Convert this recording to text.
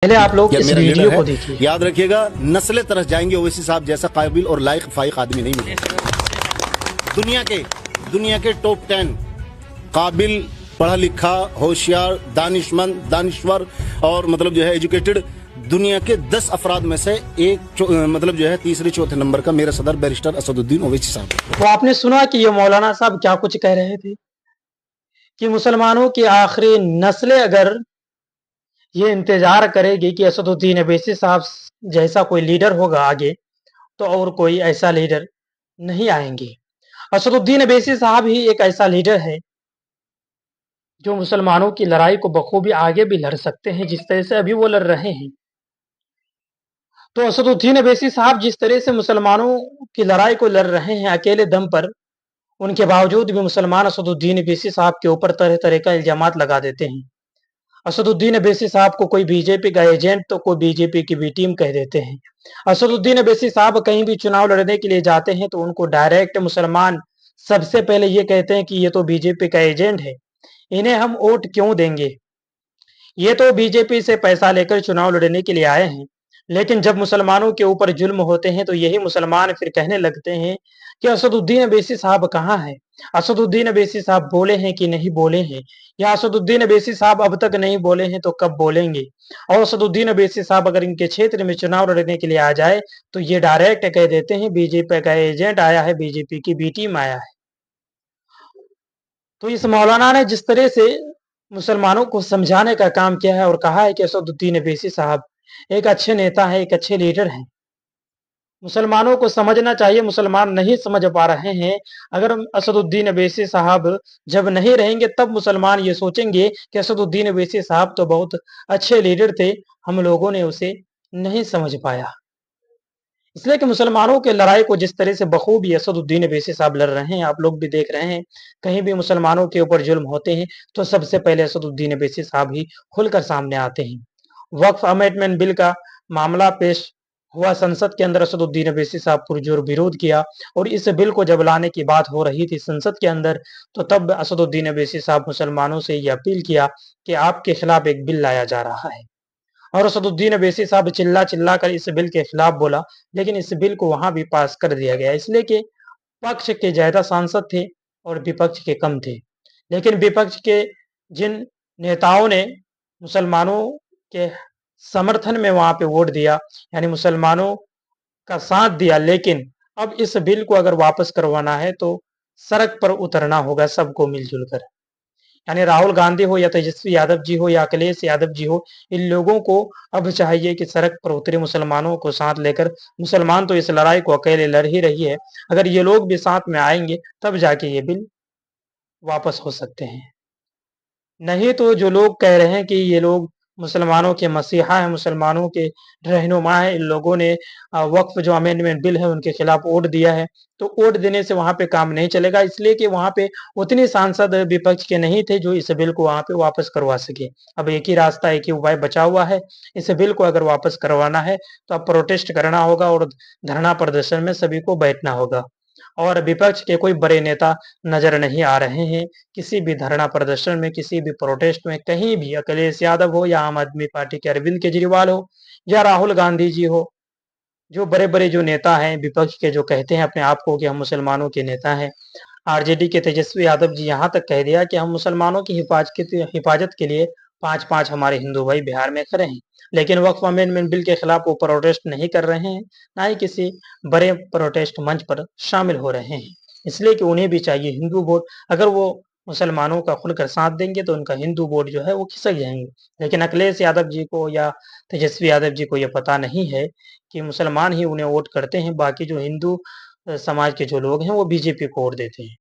पहले आप लोग या इस मेरा लीडर वीडियो है, को देखिए। याद रखिएगा नस्लें तरस जाएंगे, ओवैसी साहब जैसा काबिल और लायक फाइक आदमी नहीं मिलेगा। दुनिया के टॉप 10 काबिल, पढ़ा लिखा, होशियार, दानिशमंद, दानिश्वर और मतलब जो है एजुकेटेड दुनिया के 10 अफराद में से एक मतलब जो है तीसरे चौथे नंबर का मेरा सदर बैरिस्टर असदुद्दीन ओवैसी साहब। तो आपने सुना कि ये मौलाना साहब क्या कुछ कह रहे थे कि मुसलमानों की आखिरी नस्लें अगर ये इंतजार करेगी कि असदुद्दीन अवैसी साहब जैसा कोई लीडर होगा आगे, तो और कोई ऐसा लीडर नहीं आएंगे। असदुद्दीन अवैसी साहब ही एक ऐसा लीडर है जो मुसलमानों की लड़ाई को बखूबी आगे भी लड़ सकते हैं, जिस तरह से अभी वो लड़ रहे हैं। तो असदुद्दीन अवैसी साहब जिस तरह से मुसलमानों की लड़ाई को लड़ रहे हैं अकेले दम पर, उनके बावजूद भी मुसलमान असदुद्दीन अवैसी साहब के ऊपर तरह तरह का इल्जामात लगा देते हैं। असदुद्दीन अवैसी साहब को कोई बीजेपी का एजेंट तो कोई बीजेपी की बी टीम कह देते हैं। असदुद्दीन अवैसी साहब कहीं भी चुनाव लड़ने के लिए जाते हैं तो उनको डायरेक्ट मुसलमान सबसे पहले ये कहते हैं कि ये तो बीजेपी का एजेंट है, इन्हें हम वोट क्यों देंगे, ये तो बीजेपी से पैसा लेकर चुनाव लड़ने के लिए आए हैं। लेकिन जब मुसलमानों के ऊपर जुल्म होते हैं तो यही मुसलमान फिर कहने लगते हैं कि असदुद्दीन अवैसी साहब कहाँ हैं? असदुद्दीन अवैसी साहब बोले हैं कि नहीं बोले हैं? या असदुद्दीन अवैसी साहब अब तक नहीं बोले हैं तो कब बोलेंगे? और असदुद्दीन अवैसी साहब अगर इनके क्षेत्र में चुनाव लड़ने के लिए आ जाए तो ये डायरेक्ट कह देते हैं बीजेपी का एजेंट आया है, बीजेपी की बी टीम आया है। तो इस मौलाना ने जिस तरह से मुसलमानों को समझाने का काम किया है और कहा है कि असदुद्दीन अवैसी साहब एक अच्छे नेता हैं, एक अच्छे लीडर हैं। मुसलमानों को समझना चाहिए, मुसलमान नहीं समझ पा रहे हैं। अगर असदुद्दीन अवैसी साहब जब नहीं रहेंगे तब मुसलमान ये सोचेंगे कि असदुद्दीन अवैसी साहब तो बहुत अच्छे लीडर थे, हम लोगों ने उसे नहीं समझ पाया। इसलिए कि मुसलमानों के लड़ाई को जिस तरह से बखूबी असदुद्दीन अवैसी साहब लड़ रहे हैं, आप लोग भी देख रहे हैं। कहीं भी मुसलमानों के ऊपर जुल्म होते हैं तो सबसे पहले असदुद्दीन अवैसी साहब ही खुलकर सामने आते हैं। वक्फ अमेंडमेंट बिल का मामला पेश हुआ संसद के अंदर, असदुद्दीन अवैसी साहब पुरजोर विरोध किया और इस बिल को जब लाने की बात हो रही थी संसद के अंदर, तो तब असदुद्दीन अवैसी साहब मुसलमानों से ये अपील किया कि आपके खिलाफ एक बिल लाया जा रहा है। और असदुद्दीन अवैसी साहब चिल्ला चिल्ला कर इस बिल के खिलाफ बोला, लेकिन इस बिल को वहां भी पास कर दिया गया, इसलिए कि पक्ष के ज्यादा सांसद थे और विपक्ष के कम थे। लेकिन विपक्ष के जिन नेताओं ने मुसलमानों के समर्थन में वहां पे वोट दिया, यानी मुसलमानों का साथ दिया, लेकिन अब इस बिल को अगर वापस करवाना है तो सड़क पर उतरना होगा सबको मिलजुल कर। यानी राहुल गांधी हो या तेजस्वी यादव जी हो या अखिलेश यादव जी हो, इन लोगों को अब चाहिए कि सड़क पर उतरे मुसलमानों को साथ लेकर। मुसलमान तो इस लड़ाई को अकेले लड़ ही रही है, अगर ये लोग भी साथ में आएंगे तब जाके ये बिल वापस हो सकते हैं। नहीं तो जो लोग कह रहे हैं कि ये लोग मुसलमानों के मसीहा हैं, मुसलमानों के रहनुमा हैं, इन लोगों ने वक्फ जो अमेंडमेंट बिल है उनके खिलाफ वोट दिया है, तो वोट देने से वहां पे काम नहीं चलेगा, इसलिए कि वहां पे उतने सांसद विपक्ष के नहीं थे जो इस बिल को वहां पे वापस करवा सके। अब एक ही रास्ता, एक ही उपाय बचा हुआ है, इस बिल को अगर वापस करवाना है तो अब प्रोटेस्ट करना होगा और धरना प्रदर्शन में सभी को बैठना होगा। और विपक्ष के कोई बड़े नेता नजर नहीं आ रहे हैं किसी भी धरना प्रदर्शन में, किसी भी प्रोटेस्ट में, कहीं भी। अखिलेश यादव हो या आम आदमी पार्टी के अरविंद केजरीवाल हो या राहुल गांधी जी हो, जो बड़े बड़े जो नेता हैं विपक्ष के, जो कहते हैं अपने आप को कि हम मुसलमानों के नेता हैं। आरजेडी के तेजस्वी यादव जी यहाँ तक कह दिया कि हम मुसलमानों की हिफाजत के लिए 5-5 हमारे हिंदू भाई बिहार में खड़े हैं, लेकिन वक्फ अमेंडमेंट बिल के खिलाफ वो प्रोटेस्ट नहीं कर रहे हैं, ना ही किसी बड़े प्रोटेस्ट मंच पर शामिल हो रहे हैं। इसलिए कि उन्हें भी चाहिए हिंदू वोट। अगर वो मुसलमानों का खुलकर साथ देंगे तो उनका हिंदू वोट जो है वो खिसक जाएंगे। लेकिन अखिलेश यादव जी को या तेजस्वी यादव जी को ये पता नहीं है कि मुसलमान ही उन्हें वोट करते हैं, बाकी जो हिंदू समाज के जो लोग हैं वो बीजेपी को वोट देते हैं।